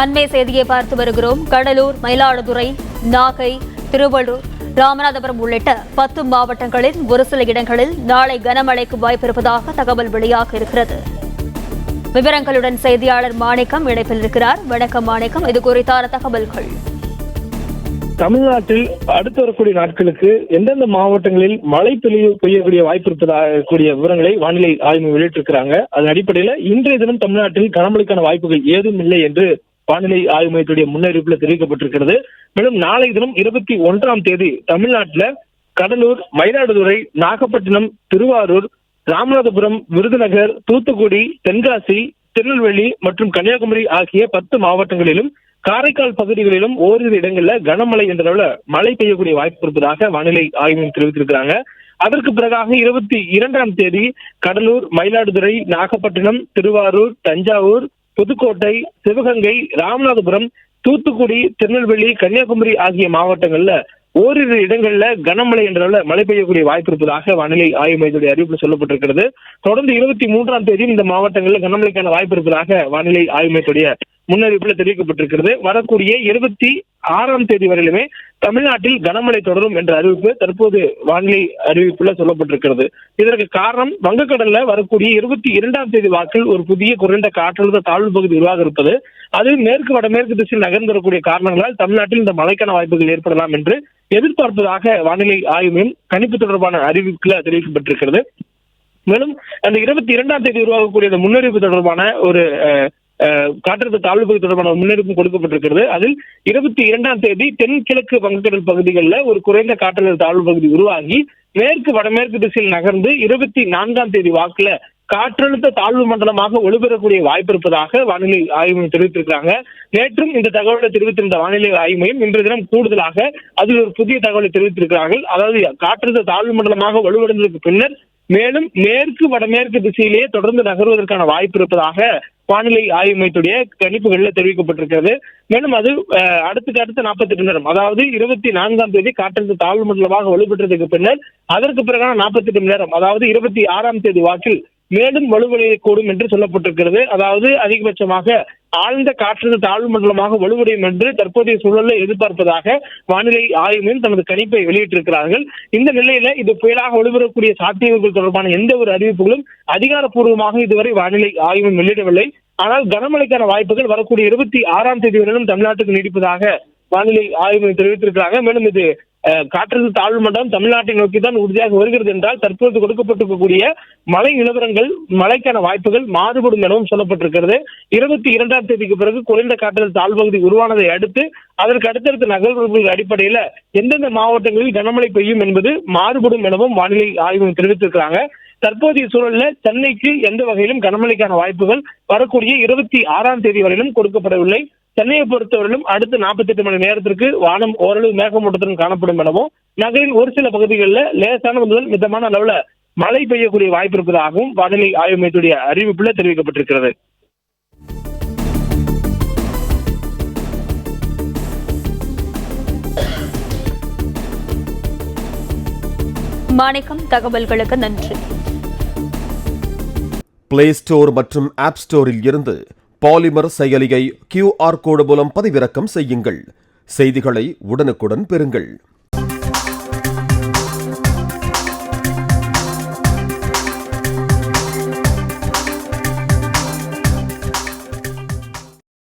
அண்மை செய்தியை பார்த்து வருகிறோம். கடலூர், மயிலாடுதுறை, நாகை, திருவள்ளூர், ராமநாதபுரம் உள்ளிட்ட 10 மாவட்டங்களில் ஒரு சில இடங்களில் நாளை கனமழைக்கு வாய்ப்பிருப்பதாக தகவல் வெளியாக இருக்கிறது. விவரங்களுடன் செய்தியாளர் மாணிக்கம் இணைப்பில் இருக்கிறார். வணக்கம் மாணிக்கம், இது குறித்தான தகவல்கள். தமிழ்நாட்டில் அடுத்து வரக்கூடிய நாட்களுக்கு எந்தெந்த மாவட்டங்களில் மழை பெய்யக்கூடிய வாய்ப்பு இருப்பதாக விவரங்களை வானிலை ஆய்வு வெளியிட்டிருக்கிறாங்க. அதன் அடிப்படையில் இன்றைய தினம் தமிழ்நாட்டில் கனமழைக்கான வாய்ப்புகள் ஏதும் இல்லை என்று வானிலை ஆய்வு மையத்துடைய முன்னறிவிப்பில் தெரிவிக்கப்பட்டிருக்கிறது. மேலும் நாளை தினம் 21ஆம் தேதி தமிழ்நாட்டில் கடலூர், மயிலாடுதுறை, நாகப்பட்டினம், திருவாரூர், ராமநாதபுரம், விருதுநகர், தூத்துக்குடி, தென்காசி, திருநெல்வேலி மற்றும் கன்னியாகுமரி ஆகிய 10 மாவட்டங்களிலும் காரைக்கால் பகுதிகளிலும் ஓரிரு இடங்களில் கனமழை என்ற அளவில் மழை பெய்யக்கூடிய வாய்ப்பு இருப்பதாக வானிலை ஆய்வு தெரிவித்திருக்கிறாங்க. அதற்கு பிறகாக 22ஆம் தேதி கடலூர், மயிலாடுதுறை, நாகப்பட்டினம், திருவாரூர், தஞ்சாவூர், புதுக்கோட்டை, சிவகங்கை, ராமநாதபுரம், தூத்துக்குடி, திருநெல்வேலி, கன்னியாகுமரி ஆகிய மாவட்டங்கள்ல ஓரிரு இடங்கள்ல கனமழை என்ற மழை பெய்யக்கூடிய வாய்ப்பு இருப்பதாக வானிலை ஆய்வு மையத்துடைய அறிவிப்பில் சொல்லப்பட்டிருக்கிறது. தொடர்ந்து 23ஆம் தேதி இந்த மாவட்டங்களில் கனமழைக்கான வாய்ப்பு இருப்பதாக வானிலை ஆய்வு மையத்துடைய முன்னறிவிப்பில் தெரிவிக்கப்பட்டிருக்கிறது. வரக்கூடிய 26ஆம் தேதி வரையிலுமே தமிழ்நாட்டில் கனமழை தொடரும் என்ற அறிவிப்பு தற்போது வானிலை அறிவிப்புல சொல்லப்பட்டிருக்கிறது. இதற்கு காரணம் வங்கக்கடல்ல வரக்கூடிய 22ஆம் தேதி வாக்கில் ஒரு புதிய குறைந்த காற்றழுத்த தாழ்வு பகுதி உருவாக இருப்பது. அது மேற்கு வடமேற்கு திசையில் நகர்ந்து வரக்கூடிய காரணங்களால் தமிழ்நாட்டில் இந்த மழைக்கான வாய்ப்புகள் ஏற்படலாம் என்று எதிர்பார்ப்பதாக வானிலை ஆய்வு மையம் கணிப்பு தொடர்பான அறிவிப்புல தெரிவிக்கப்பட்டிருக்கிறது. மேலும் அந்த 22ஆம் தேதி உருவாகக்கூடிய அந்த முன்னறிவிப்பு தொடர்பான ஒரு காற்றழுத்த தாழ்வு பகுதி தொடர்பான முன்னெடுப்பு கொடுக்கப்பட்டிருக்கிறது. அதில் 22ஆம் தேதி தென்கிழக்கு வங்கக்கடல் பகுதிகளில் ஒரு குறைந்த காற்றழுத்த தாழ்வு பகுதி உருவாகி மேற்கு வடமேற்கு திசையில் நகர்ந்து 24ஆம் தேதி வாக்குல காற்றழுத்த தாழ்வு மண்டலமாக ஒளிபெறக்கூடிய வாய்ப்பு இருப்பதாக வானிலை ஆய்வு மையம் தெரிவித்திருக்கிறாங்க. நேற்றும் இந்த தகவலை தெரிவித்திருந்த வானிலை ஆய்வு மையம் இன்றைய தினம் கூடுதலாக அதில் ஒரு புதிய தகவலை தெரிவித்திருக்கிறார்கள். அதாவது காற்றழுத்த தாழ்வு மண்டலமாக வலுவடைந்ததற்கு பின்னர் மேலும் மேற்கு வடமேற்கு திசையிலேயே தொடர்ந்து நகர்வதற்கான வாய்ப்பு இருப்பதாக வானிலை ஆய்வு மையத்துடைய கணிப்புகளில் தெரிவிக்கப்பட்டிருக்கிறது. மேலும் அது அடுத்த 48 மணி நேரம், அதாவது 24ஆம் தேதி காற்றழுத்த தாழ்வு மண்டலமாக வலுப்பெற்றதுக்கு பின்னர் அதற்கு பிறகான 48 மணி நேரம், அதாவது 26ஆம் தேதி வாக்கில் மேலும் வலுவடையக்கூடும் என்று சொல்லப்பட்டிருக்கிறது. அதாவது அதிகபட்சமாக ஆழ்ந்த காற்றழுத்த தாழ்வு மண்டலமாக வலுவடையும் என்று தற்போதைய சூழலில் எதிர்பார்ப்பதாக வானிலை ஆய்வு மையம் தனது கணிப்பை வெளியிட்டிருக்கிறார்கள். இந்த நிலையில இது புயலாக வலுவரக்கூடிய சாத்தியங்கள் தொடர்பான எந்த ஒரு அறிவிப்புகளும் அதிகாரப்பூர்வமாக இதுவரை வானிலை ஆய்வு மையம் வெளியிடவில்லை. ஆனால் கனமழைக்கான வாய்ப்புகள் வரக்கூடிய 26ஆம் தேதி வரையிலும் தமிழ்நாட்டுக்கு நீடிப்பதாக வானிலை ஆய்வு மையம் தெரிவித்திருக்கிறாங்க. மேலும் இது காற்றழுத்த தாழ்வு மண்டலம் தமிழ்நாட்டை நோக்கி தான் உறுதியாக வருகிறது என்றால் தற்போது கொடுக்கப்பட்டிருக்கக்கூடிய மழை நிலவரங்கள் மழைக்கான வாய்ப்புகள் மாறுபடும் எனவும் சொல்லப்பட்டிருக்கிறது. 22ஆம் தேதிக்கு பிறகு குறைந்த காற்றழுத்த தாழ்வு பகுதி உருவானதை அடுத்து அதற்கு அடுத்தடுத்த நகர்வுகள் அடிப்படையில் எந்தெந்த மாவட்டங்களில் கனமழை பெய்யும் என்பது மாறுபடும் எனவும் வானிலை ஆய்வு தெரிவித்திருக்கிறாங்க. தற்போதைய சூழலில் சென்னைக்கு எந்த வகையிலும் கனமழைக்கான வாய்ப்புகள் வரக்கூடிய 26ஆம் தேதி வரையிலும் கொடுக்கப்படவில்லை. சென்னையை பொறுத்தவரையிலும் அடுத்த 48 மணி நேரத்திற்கு வானம் ஓரளவு மேகமூட்டத்துடன் காணப்படும் எனவும் நகரின் ஒரு சில பகுதிகளில் லேசான முதல் மிதமான அளவுல மழை பெய்யக்கூடிய வாய்ப்பு இருப்பதாகவும் வானிலை ஆய்வு மையத்துடைய அறிவிப்புல தெரிவிக்கப்பட்டிருக்கிறது. மாணிக்கம், தகவல்களுக்கு நன்றி. பிளே ஸ்டோர் மற்றும் ஆப் ஸ்டோரில் இருந்து பாலிமர் செயலியை QR கோடு மூலம் பதிவிறக்கம் செய்யுங்கள். செய்திகளை உடனுக்குடன் பெறுங்கள்.